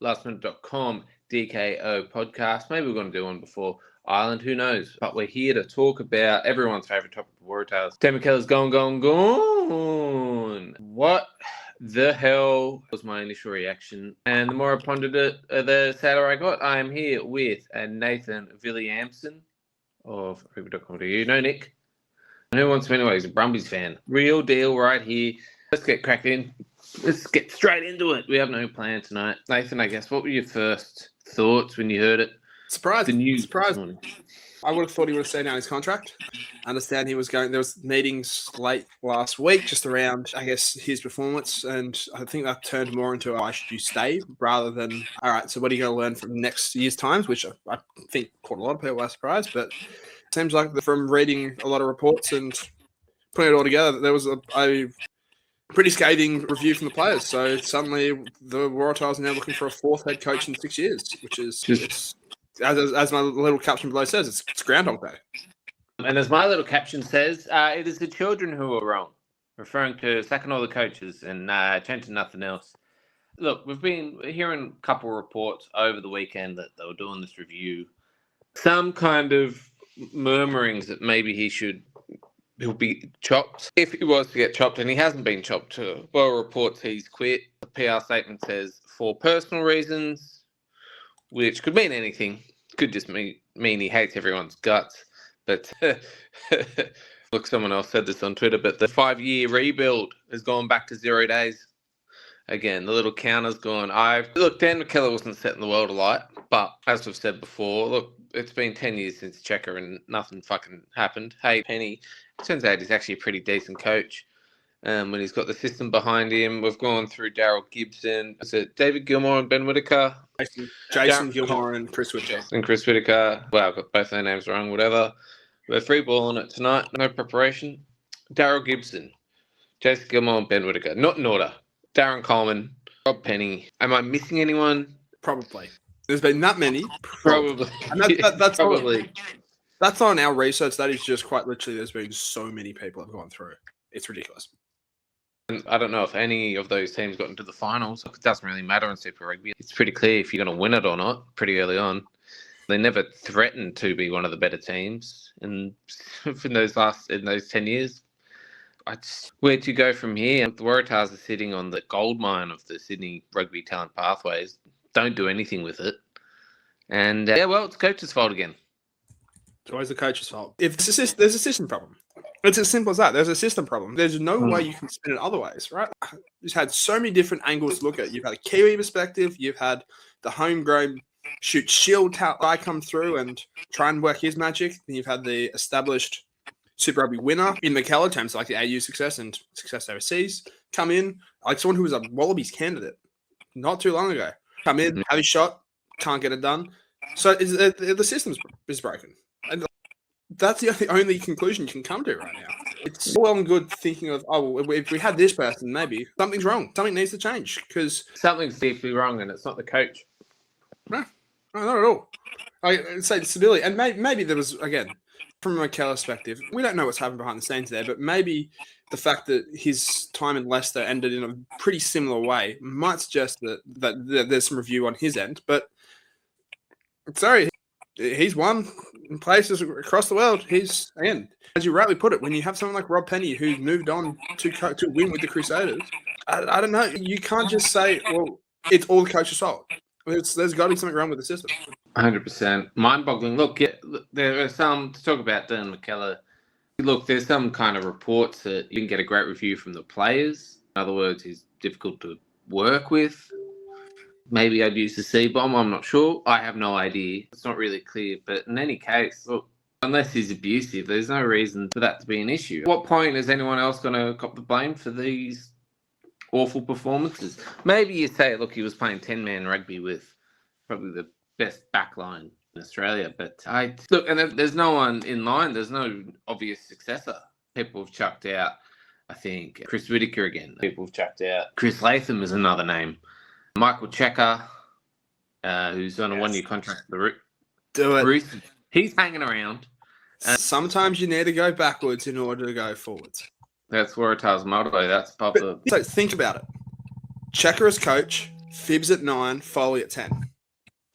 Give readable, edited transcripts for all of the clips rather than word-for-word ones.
lastminute.com DKO podcast. Maybe we're going to do one before Ireland, who knows? But we're here to talk about everyone's favourite topic, McKellar's. McKellar's gone. What the hell was my initial reaction? And the more I pondered it, the sadder I got. I am here with Nathan Williamson of Rugby.com. You know Nick? Who wants him anyway? He's a Brumbies fan. Real deal right here. Let's get cracked in. Let's get straight into it. We have no plan tonight. Nathan, I guess, what were your first thoughts when you heard it? Surprised. The news. Surprised. I would have thought he would have stayed down his contract. I understand he was going. There was meetings late last week just around, I guess, his performance, and I think that turned more into, why should you stay, rather than, all right, so what are you going to learn from next year's times, which I think caught a lot of people by surprise, but it seems like from reading a lot of reports and putting it all together, there was a pretty scathing review from the players. So suddenly the Waratahs are now looking for a fourth head coach in 6 years, which is as my little caption below says, it's Groundhog Day. And as my little caption says, it is the children who are wrong, referring to sacking all the coaches and changing nothing else. Look, we've been hearing a couple of reports over the weekend that they were doing this review. Some kind of murmurings that maybe he'll be chopped. If he was to get chopped, and he hasn't been chopped, well, reports he's quit. The PR statement says for personal reasons, which could mean anything. Could just mean he hates everyone's guts. But look, someone else said this on Twitter, but the 5-year rebuild has gone back to 0 days. Again, the little counter's gone. Look, Dan McKellar wasn't setting the world alight, but as we've said before, look, it's been 10 years since Checker and nothing fucking happened. Hey, Penny, it turns out he's actually a pretty decent coach. When he's got the system behind him, we've gone through Daryl Gibson. Is it David Gilmore and Ben Whittaker? Jason Gilmore and Chris Whittaker. Wow, I've got both their names wrong, whatever. We're free balling it tonight. No preparation. Daryl Gibson, Jason Gilmore and Ben Whittaker. Not in order. Darren Coleman, Rob Penny. Am I missing anyone? Probably. There's been that many. Probably. And that's probably. That's on our research. That is just quite literally, there's been so many people have gone through. It's ridiculous. And I don't know if any of those teams got into the finals. It doesn't really matter in Super Rugby. It's pretty clear if you're going to win it or not pretty early on. They never threatened to be one of the better teams in those 10 years. Where to go from here? The Waratahs are sitting on the gold mine of the Sydney rugby talent pathways. Don't do anything with it. And, it's coach's fault again. It's always the coach's fault. If there's a system problem. It's as simple as that. There's a system problem. There's no way you can spin it otherwise, right? You've had so many different angles to look at. You've had a Kiwi perspective. You've had the homegrown shoot shield guy come through and try and work his magic. Then you've had the established Super Rugby winner in McKellar, terms like the AU success and success overseas, come in, like someone who was a Wallabies candidate not too long ago. Come in, have his shot, can't get it done. So the system is broken. And that's the only conclusion you can come to right now. It's well and good thinking of, if we had this person, maybe something's wrong. Something needs to change because something's deeply wrong, and it's not the coach. No, not at all. I say stability, and maybe there was, again, from a McKellar perspective, we don't know what's happened behind the scenes there, but maybe the fact that his time in Leicester ended in a pretty similar way might suggest that there's some review on his end. But sorry, he's won in places across the world. He's, again, as you rightly put it, when you have someone like Rob Penny who's moved on to win with the Crusaders, I don't know. You can't just say, well, it's all the coach's fault. There's got to be something wrong with the system. 100%. Mind-boggling. Look, there are some, to talk about Dan McKellar, look, there's some kind of reports that you can get a great review from the players. In other words, he's difficult to work with. Maybe I'd use the C-bomb. I'm not sure. I have no idea. It's not really clear. But in any case, look, unless he's abusive, there's no reason for that to be an issue. At what point is anyone else going to cop the blame for these awful performances? Maybe you say, look, he was playing 10-man rugby with probably the best backline in Australia. But there's no one in line. There's no obvious successor. People have chucked out, I think, Chris Whittaker again. People have chucked out Chris Latham is another name. Michael Checker, who's on a one-year contract for the Root. He's hanging around. Sometimes you need to go backwards in order to go forwards. That's Waratah's motto. That's popular. So think about it. Checker as coach, Phibbs at 9, Foley at 10.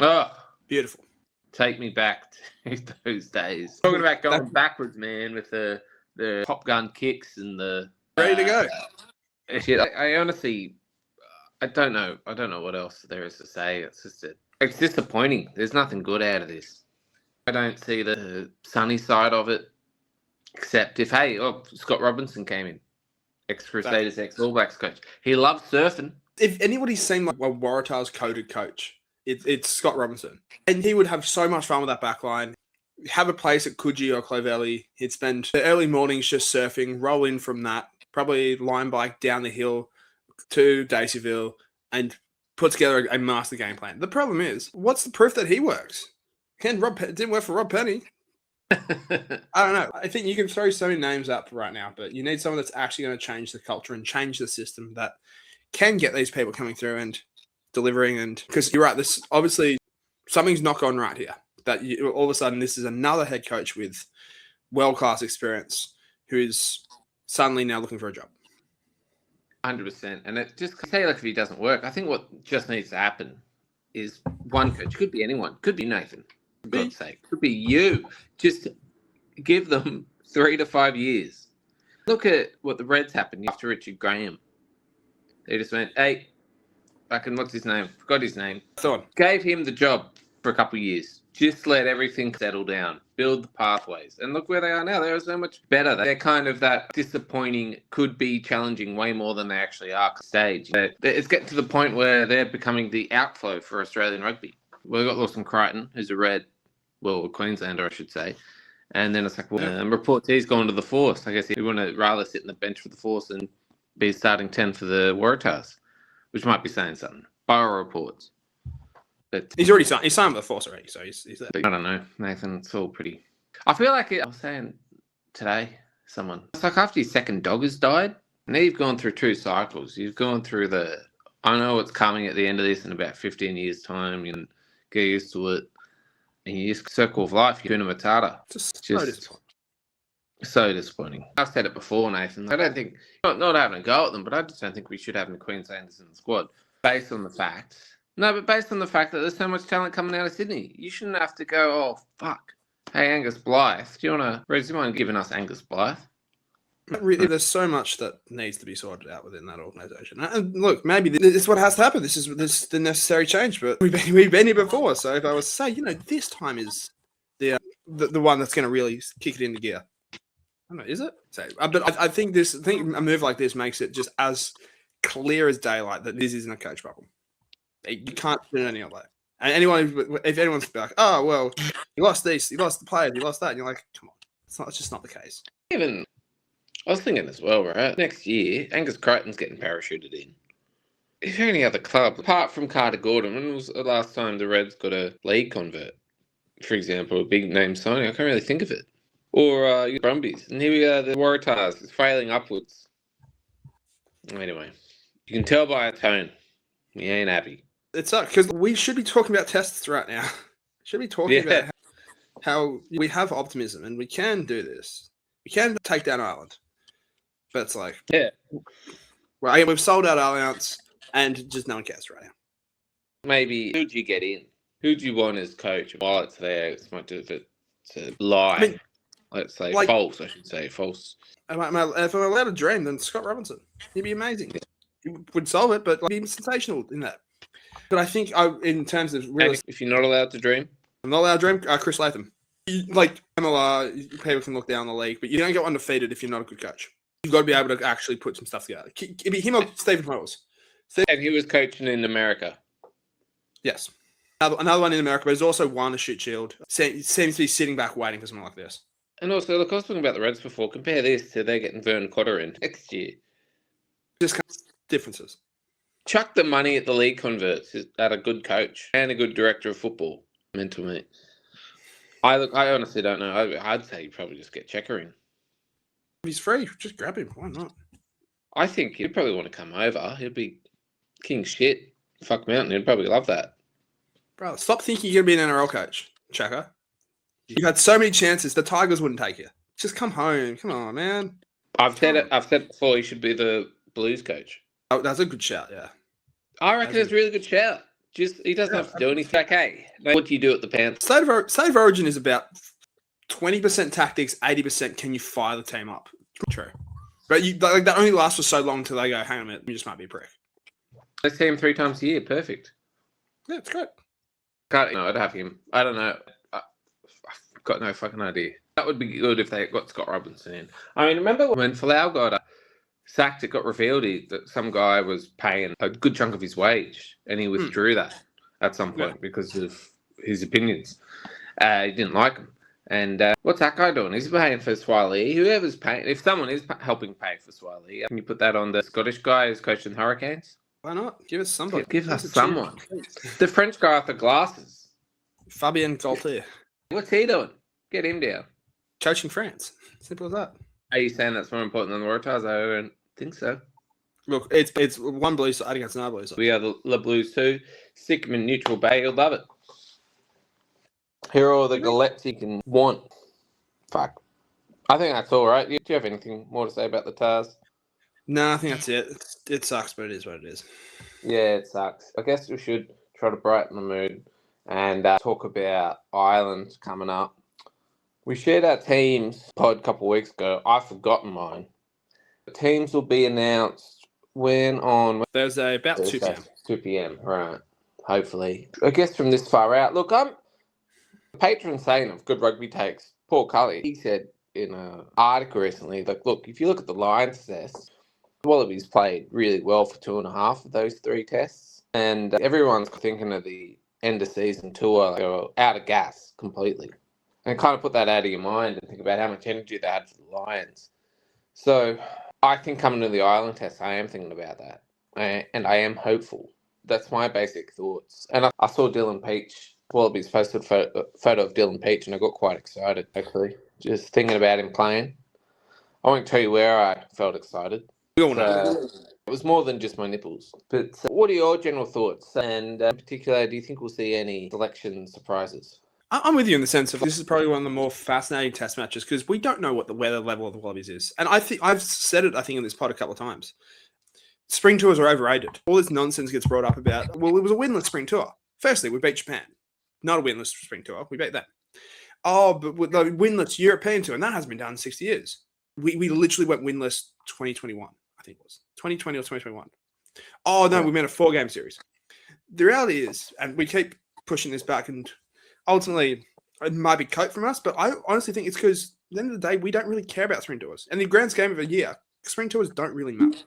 Oh, Beautiful. take me back to those days. Talking about going backwards, man, with the Top Gun kicks and the Ready to go. Shit, I honestly, I don't know. I don't know what else there is to say. It's disappointing. There's nothing good out of this. I don't see the sunny side of it, except if Scott Robinson came in, ex-Crusaders, ex-All Blacks coach. He loves surfing. If anybody's seen like a Waratahs coded coach, it's Scott Robinson, and he would have so much fun with that back line. Have a place at Coogee or Clovelly. He'd spend the early mornings just surfing, roll in from that, probably line bike down the hill to Daceyville, and put together a master game plan. The problem is, what's the proof that he works? It didn't work for Rob Penny. I don't know. I think you can throw so many names up right now, but you need someone that's actually going to change the culture and change the system that can get these people coming through and delivering. And because you're right, this obviously something's not gone right here. That all of a sudden this is another head coach with world-class experience who is suddenly now looking for a job. 100%. And it just say like if he doesn't work, I think what just needs to happen is one coach. Could be anyone. Could be Nathan. For God's sake. Could be you. Just give them 3 to 5 years. Look at what the Reds happened after Richard Graham. They just went, hey, what's his name? Forgot his name. Gave him the job for a couple of years. Just let everything settle down. Build the pathways. And look where they are now. They're so much better. They're kind of that disappointing, could be challenging way more than they actually are stage. It's getting to the point where they're becoming the outflow for Australian rugby. We've got Lawson Crichton, who's a Queenslander, I should say. And then it's like, reports he's gone to the Force. I guess he would rather sit in the bench for the Force and be starting 10 for the Waratahs, which might be saying something. Borough reports. But he's already signed. He's signed with the Force already, so he's there. I don't know, Nathan. It's all pretty. I feel like I was saying today, it's like after your second dog has died, now you've gone through 2 cycles. You've gone through I know what's coming at the end of this in about 15 years' time. You can get used to it, and you just circle of life. You're in a matata. Just so disappointing. I've said it before, Nathan. I don't think not having a go at them, but I just don't think we should have any Queenslanders in the squad based on the fact. No, but based on the fact that there's so much talent coming out of Sydney, you shouldn't have to go, oh, fuck. Hey, Angus Blythe, do you mind giving us Angus Blythe? Really, there's so much that needs to be sorted out within that organisation. And look, maybe this is what has to happen. This is the necessary change, but we've been here before. So if I was to say, this time is the one that's going to really kick it into gear. I don't know, is it? So, but I think a move like this makes it just as clear as daylight that this isn't a coach problem. You can't do it any other way. And if anyone's like, oh, well, you lost this, you lost the players, you lost that, and you're like, come on, it's just not the case. Even, I was thinking as well, right? Next year, Angus Crichton's getting parachuted in. If any other club, apart from Carter Gordon, when was the last time the Reds got a league convert? For example, a big name signing, I can't really think of it. Or Brumbies. And here we are, the Waratahs, it's failing upwards. Anyway, you can tell by our tone, we ain't happy. It's up because we should be talking about tests right now. Should be talking about how we have optimism and we can do this. We can take down Ireland. But it's like, well, we've sold out Alliance and just no one cares right now. Maybe who'd you get in? Who'd you want as coach? While it's there, it's much of it to lie. Let's say false, I should say. False. If I'm allowed to dream, then Scott Robinson. He'd be amazing. He would solve it, but he'd be sensational in that. But I think in terms of if you're not allowed to dream, I'm not allowed to dream. Chris Latham, MLR, people can look down the league, but you don't go undefeated if you're not a good coach. You've got to be able to actually put some stuff together. It'd be him or Stephen Wells. And he was coaching in America. Yes, another one in America, but he's also won a shit shield. Seems to be sitting back waiting for something like this. And also, look, I was talking about the Reds before. Compare this to they're getting Vern Cotter in next year. Just kind of differences. Chuck the money at the league converts at a good coach and a good director of football. Mental mate. I honestly don't know. I'd say you probably just get Checker in. If he's free, just grab him. Why not? I think he'd probably want to come over. He'd be king shit. Fuck Mountain. He'd probably love that. Bro, stop thinking you're going to be an NRL coach, Checker. You had so many chances. The Tigers wouldn't take you. Just come home. Come on, man. I've said it before. He should be the Blues coach. Oh, that's a good shout, yeah. I reckon it's a really good shout. Just he doesn't have to do anything. Okay. What do you do at the Panthers? State of Origin is about 20% tactics, 80% can you fire the team up. True. But that only lasts for so long until they go, hang on a minute, you just might be a prick. I see him 3 times a year. Perfect. Yeah, it's great. I'd have him. I don't know. I've got no fucking idea. That would be good if they got Scott Robinson in. I mean, remember when Folau got sacked, it got revealed that some guy was paying a good chunk of his wage and he withdrew that at some point because of his opinions. He didn't like him. And what's that guy doing? He's paying for Swiley. Whoever's paying, if someone is helping pay for Swiley, can you put that on the Scottish guy who's coaching the Hurricanes? Why not? Give us somebody. Give us someone. The French guy with the glasses. Fabien Gaultier. What's he doing? Get him down. Coaching France. Simple as that. Are you saying that's more important than the Waratahs? I don't think so. Look, it's one blue side against another blue side. We are the Blues too. Stick him in neutral bay. You'll love it. Here are all the galettes you can want. Fuck. I think that's all right. Do you have anything more to say about the Tahs? No, I think that's it. It sucks, but it is what it is. Yeah, it sucks. I guess we should try to brighten the mood and talk about Ireland coming up. We shared our teams pod a couple of weeks ago. I've forgotten mine. The teams will be announced when on Thursday, about Thursday, 2 p.m. 2 p.m. Right. Hopefully. I guess from this far out. Look, I'm a patron saint of good rugby takes. Paul Cully, he said in an article recently, like, look, if you look at the Lions test, the Wallabies played really well for 2.5 of those 3 tests. And everyone's thinking of the end of season tour, like, they were out of gas completely. And kind of put that out of your mind and think about how much energy they had for the Lions. So I think coming to the Ireland test, I am thinking about that. And I am hopeful. That's my basic thoughts. And I saw Dylan Peach, Wallabies posted a photo of Dylan Peach, and I got quite excited, actually. Just thinking about him playing. I won't tell you where I felt excited. We all know. It was more than just my nipples. But what are your general thoughts? And in particular, do you think we'll see any selection surprises? I'm with you in the sense of this is probably one of the more fascinating test matches because we don't know what the weather level of the Wallabies is. And I think I've said it, in this pod a couple of times. Spring tours are overrated. All this nonsense gets brought up about, well, it was a winless spring tour. Firstly, we beat Japan. Not a winless spring tour. We beat them. Oh, but with the winless European tour, and that hasn't been done in 60 years. We literally went winless 2021, I think it was. 2020 or 2021. Oh, no, we meant a 4-game series. The reality is, and we keep pushing this back, and ultimately, it might be cope from us, but I honestly think it's because at the end of the day, we don't really care about spring tours. And the grand scheme of a year, spring tours don't really matter.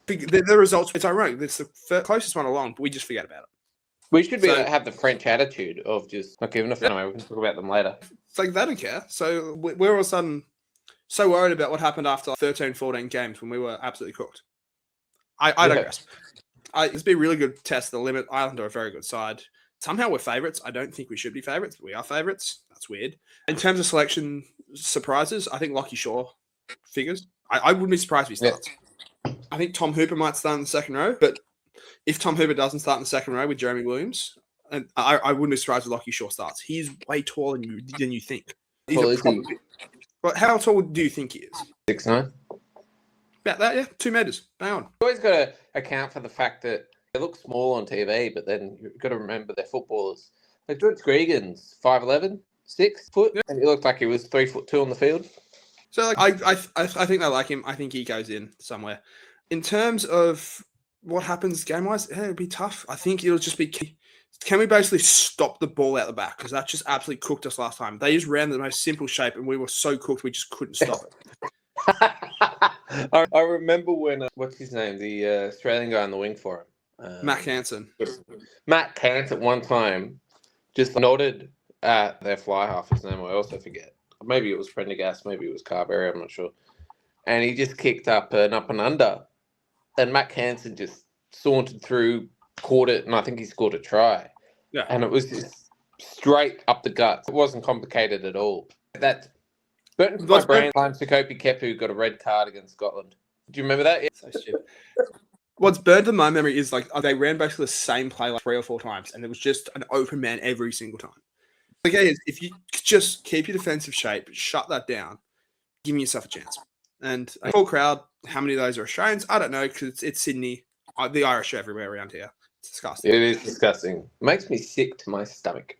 The results, it's ironic. It's the closest one along, but we just forget about it. We should have the French attitude of just not giving a fuck. Anyway, we can talk about them later. It's like they don't care. So we're all of a sudden so worried about what happened after 13, 14 games when we were absolutely cooked. I digress. It's been a really good test of the limit. Ireland are a very good side. Somehow we're favourites. I don't think we should be favourites, but we are favourites. That's weird. In terms of selection surprises, I think Lockie Shaw figures. I wouldn't be surprised if he starts. Yeah. I think Tom Hooper might start in the second row, but if Tom Hooper doesn't start in the second row with Jeremy Williams, and I wouldn't be surprised if Lockie Shaw starts. He's way taller than you think. But how tall do you think he is? 6'9". About that, yeah. 2 meters. Bang on. You always got to account for the fact that they look small on TV, but then you've got to remember they're footballers. Like George Gregan's 5'11", 6 foot, and he looked like he was 3'2" on the field. So I think they like him. I think he goes in somewhere. In terms of what happens game-wise, it'll be tough. I think it'll just be key. Can we basically stop the ball out the back? Because that just absolutely cooked us last time. They just ran the most simple shape, and we were so cooked we just couldn't stop it. I remember when, what's his name, the Australian guy on the wing for him. Matt Hansen. Matt Hansen at one time just nodded at their fly half, his name I also forget. Maybe it was Prendergast, maybe it was Carberry, I'm not sure. And he just kicked up and under. And Matt Hansen just sauntered through, caught it, and I think he scored a try. Yeah. And it was just straight up the guts. It wasn't complicated at all. That burnt into my brain. Sikopi Kepu got a red card against Scotland. Do you remember that? Yeah. So stupid. What's burned in my memory is like they ran basically the same play like 3 or 4 times, and it was just an open man every single time. Okay, if you just keep your defensive shape, shut that down, giving yourself a chance. And a full crowd, how many of those are Australians? I don't know because it's Sydney. The Irish are everywhere around here. It's disgusting. It is disgusting. Makes me sick to my stomach.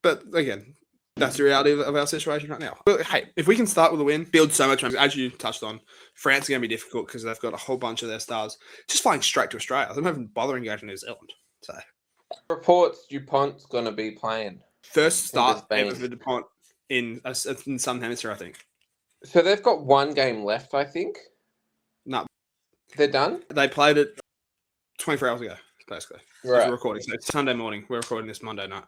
But again, that's the reality of our situation right now. But hey, if we can start with a win, build so much, as you touched on, France is going to be difficult because they've got a whole bunch of their stars just flying straight to Australia. They're not even bothering going to New Zealand. So Reports DuPont's going to be playing. first start Spain. ever for DuPont in Southern Hemisphere, I think. So they've got one game left, I think. No, they're done. They played it 24 hours ago, basically. Right. We're recording. So it's Sunday morning. We're recording this Monday night.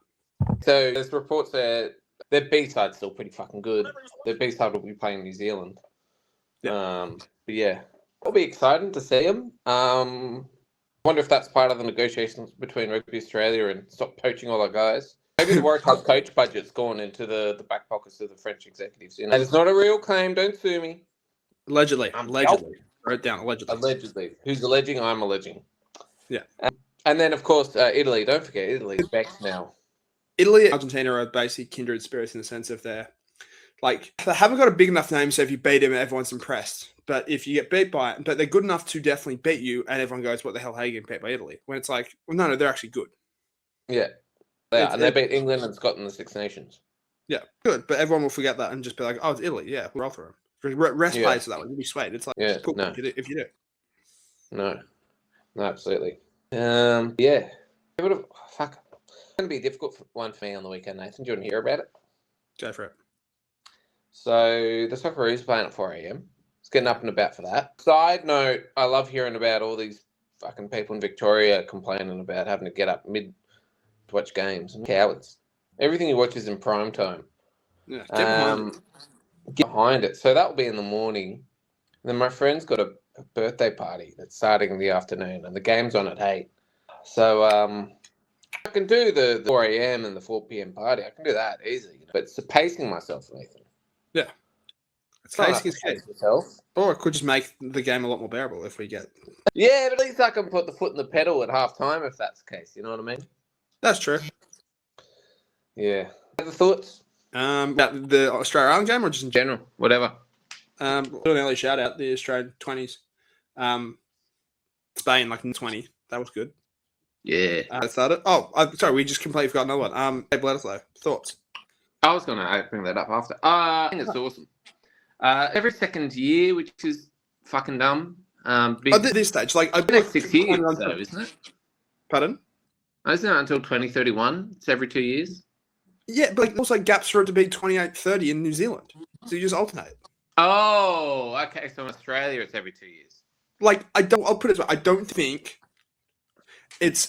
So there's reports that their B-side's still pretty fucking good. Their B-side will be playing New Zealand. Yeah. But yeah, it'll be exciting to see them. I wonder if that's part of the negotiations between Rugby Australia and stop poaching all our guys. Maybe the Waratahs coach budget's gone into the back pockets of the French executives. You know, and it's not a real claim. Don't sue me. Allegedly. Wrote down allegedly. Allegedly. Who's alleging? I'm alleging. Yeah. And then, of course, Italy. Don't forget, Italy's back now. Italy and Argentina are basically kindred spirits in the sense of they haven't got a big enough name, so if you beat them, everyone's impressed. But if you get beat by it, but they're good enough to definitely beat you, and everyone goes, what the hell, how are you getting beat by Italy? When it's like, well, no, they're actually good. Yeah. And they beat England and Scotland in the Six Nations. Yeah, good. But everyone will forget that and just be like, oh, it's Italy. Yeah, we'll roll through them. Rest plays for that one. You'll be swayed. It's like, cool no. if you do. No, absolutely. Yeah. Fuck. It's going to be a difficult one for me on the weekend, Nathan. Do you want to hear about it? Go for it. So the Socceroos playing at 4 a.m. It's getting up and about for that. Side note, I love hearing about all these fucking people in Victoria complaining about having to get up mid to watch games. Cowards. Everything you watch is in prime time. Yeah, get behind it. So that will be in the morning. And then my friend's got a birthday party that's starting in the afternoon, and the game's on at 8. So I can do the 4 a.m. and the 4 p.m. party. I can do that easily. You know? But it's pacing myself, Nathan. Yeah. It's pacing yourself. Or it could just make the game a lot more bearable if we get... Yeah, but at least I can put the foot in the pedal at half time if that's the case. You know what I mean? That's true. Yeah. Other thoughts? About the Australia-Ireland game or just in general? Whatever. An early shout out, the Australian 20s. Spain, like in 20. That was good. Yeah. That started. Sorry, we just completely forgot another one. Hey, Bledisloe, thoughts? I was going to bring that up after. I think it's awesome. Every second year, which is fucking dumb. At this stage, like... the next 6 years, though, isn't it? Pardon? Isn't it until 2031? It's every 2 years? Yeah, but also gaps for it to be 28-30 in New Zealand. So you just alternate. Oh, okay. So in Australia, it's every 2 years. Like, I'll put it this way. I don't think it's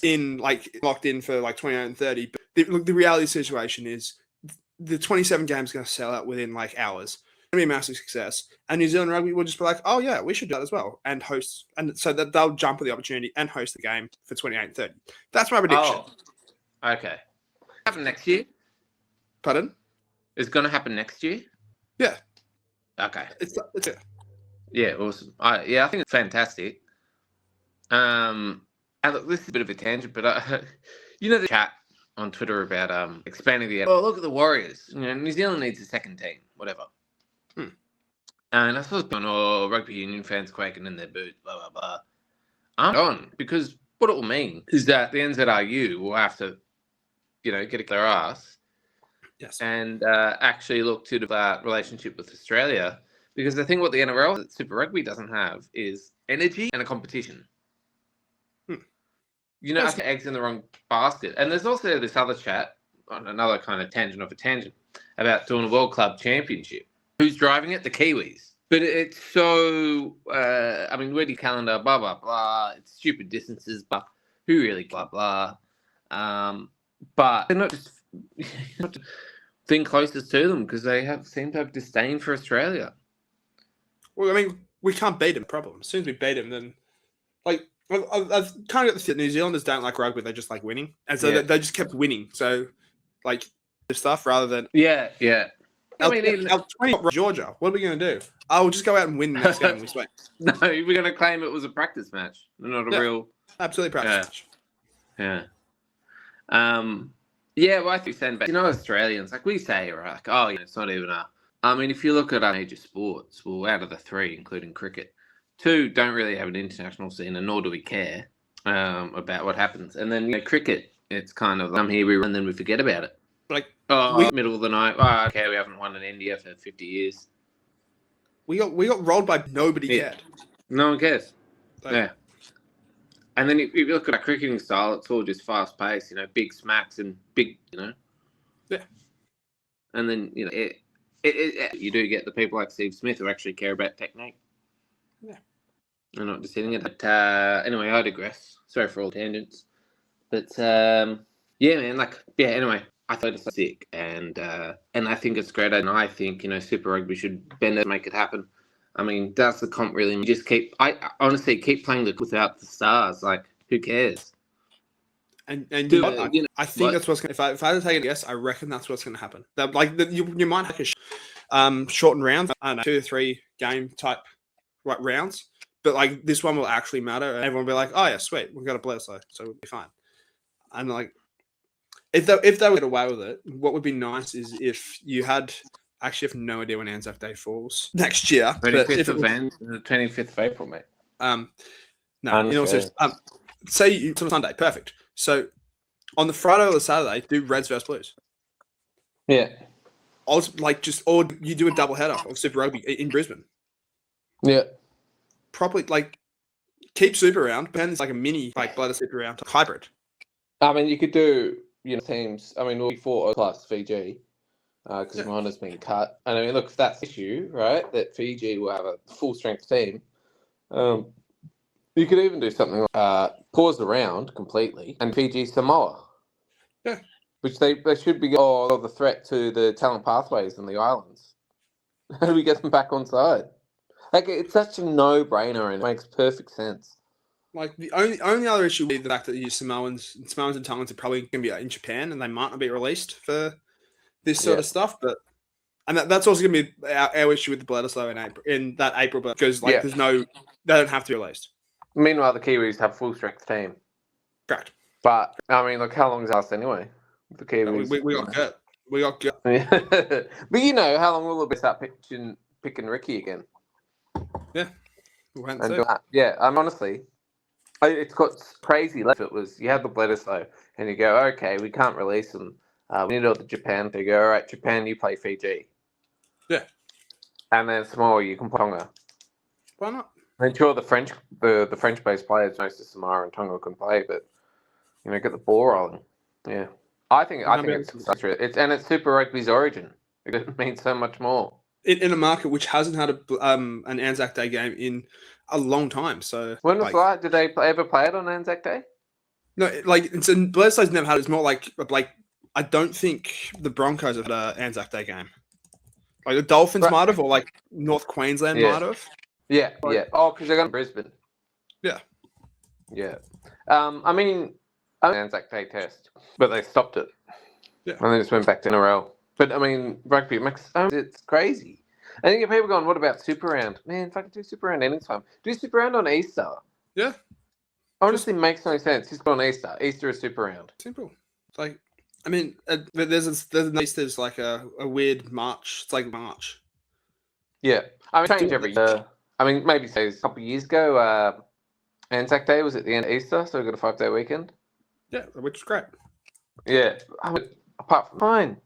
locked in for 28 and 30. But the reality of the situation is the 27 games going to sell out within hours. It's going to be a massive success. And New Zealand Rugby will just be like, oh yeah, we should do that as well. And host. And so that they'll jump at the opportunity and host the game for 28 and 30. That's my prediction. Oh, okay. Happen next year? Pardon? It's going to happen next year? Yeah. Okay. It's it. Yeah, awesome. I think it's fantastic. And look, this is a bit of a tangent, but the chat on Twitter about expanding the... Oh, look at the Warriors. New Zealand needs a second team, whatever. And I saw rugby union fans quaking in their boots, blah, blah, blah. I'm on, because what it will mean is that the NZRU will have to, get their ass. Yes. And actually look to develop relationship with Australia, because I think what the NRL Super Rugby doesn't have is energy and a competition. I think eggs in the wrong basket. And there's also this other chat on another kind of tangent of a tangent about doing a World Club Championship. Who's driving it? The Kiwis. But it's so, Ready calendar, blah, blah, blah. It's stupid distances, but who really, blah, blah. But they're not just thing closest to them because they seem to have disdain for Australia. Well, we can't beat them. Problem. As soon as we beat them, then I've kind of got the New Zealanders don't like rugby; they just like winning, and so they just kept winning. So the stuff rather than yeah. Even 20 Georgia. What are we going to do? I'll just go out and win the next game. We sweat. No, we're going to claim it was a practice match, not a real absolutely practice match. Yeah. Yeah, well, I think you're saying, but Australians, we say, right, it's not even if you look at our major sports, well, out of the 3, including cricket, 2 don't really have an international scene, and nor do we care. about what happens. And then cricket, it's kind of here we run, and then we forget about it. Like Middle of the night. Oh, okay, we haven't won in India for 50 years. We got rolled by nobody cared. No one cares. Yeah. And then if you look at our cricketing style, it's all just fast paced, big smacks and big, Yeah. And then you do get the people like Steve Smith who actually care about technique. Yeah. I'm not just hitting it. But anyway, I digress. Sorry for all tangents. But yeah, man. Anyway, I thought it was sick, and I think it's great. And I think Super Rugby should bend it, make it happen. I mean, does the comp really just I honestly keep playing without the stars? Like, who cares? And I think that's what's going to... If I had to take a guess, I reckon that's what's going to happen. You might have a shortened rounds, I don't know, 2 to 3 game type rounds, but this one will actually matter, and everyone will be like, oh yeah, sweet, we've got a Bledisloe, so we'll be fine. And if they would get away with it, what would be nice is if you had... Actually, I have no idea when Anzac Day falls next year. 25th of April, mate. No, say Sunday, perfect. So on the Friday or the Saturday, do Reds versus Blues. Yeah. Or you do a double header of Super Rugby in Brisbane. Yeah. Properly, keep Super around, but it's like a mini Bledisloe Super round hybrid. I mean, you could do teams. I mean, we'll be 4 plus Fiji. Because Rwanda's been cut. And I mean, look, if that's the issue, right, that Fiji will have a full-strength team, you could even do something like pause the round completely and Fiji Samoa. Yeah. Which they should be the threat to the talent pathways in the islands. How do we get them back on side? It's such a no-brainer and it makes perfect sense. The only other issue would be the fact that Samoans and Tongan are probably going to be in Japan and they might not be released for this sort of stuff, and that's also going to be our issue with the Bledisloe in that April, because there's they don't have to be released. Meanwhile, the Kiwis have full strength team. Correct. But I mean, look, how long is us anyway? The Kiwis, we got good. We got good. But how long will it be start picking Ricky again? Yeah. I'm honestly, it's got crazy. If it was you have the Bledisloe and you go, okay, we can't release them. We need all the Japan to go, all right, Japan, you play Fiji. Yeah. And then Samoa, you can play Tonga. Why not? I'm sure the French-based players, most of Samoa and Tonga can play, but, get the ball rolling. Yeah. I think it's Super Rugby's origin. It means so much more. In a market which hasn't had an Anzac Day game in a long time. So when was that? Did they ever play it on Anzac Day? No, Bledisloe's never had it. It's more like I don't think the Broncos have had an Anzac Day game. The Dolphins might have, or North Queensland might have. Yeah, yeah. Oh, because they're going to Brisbane. Yeah. Yeah. I mean, Anzac Day test, but they stopped it. Yeah. And they just went back to NRL. But I mean, rugby it's crazy. I think people going, what about Super Round? Man, if I could do Super Round anytime. Do Super Round on Easter. Yeah. Honestly, makes no sense. Just go on Easter. Easter is Super Round. Simple. I mean, there's a weird March. It's like March. Yeah. I mean, change every year. I mean, maybe say a couple of years ago, Anzac Day was at the end of Easter, so we got a 5-day weekend. Yeah, which is great. Yeah. Apart from fine.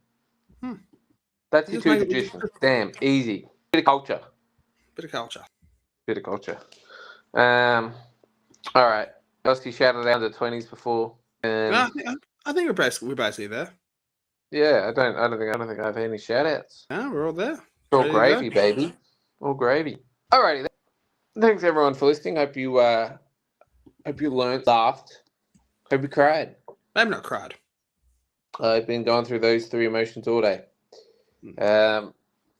That's your two traditions. Damn, easy. Bit of culture. Bit of culture. All right. Else you shouted out the 20s before. I think we're basically there. Yeah, I don't think I have any shout outs. No, we're all there. All gravy, baby. All gravy. Alrighty then. Thanks everyone for listening. Hope you learned, laughed. Hope you cried. I've not cried. I've been going through those 3 emotions all day.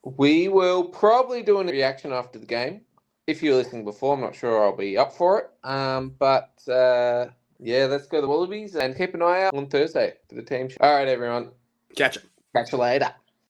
We will probably do a reaction after the game. If you're listening before, I'm not sure I'll be up for it. But let's go to the Wallabies and keep an eye out on Thursday for the team show. All right, everyone. Catch you. Catch you later.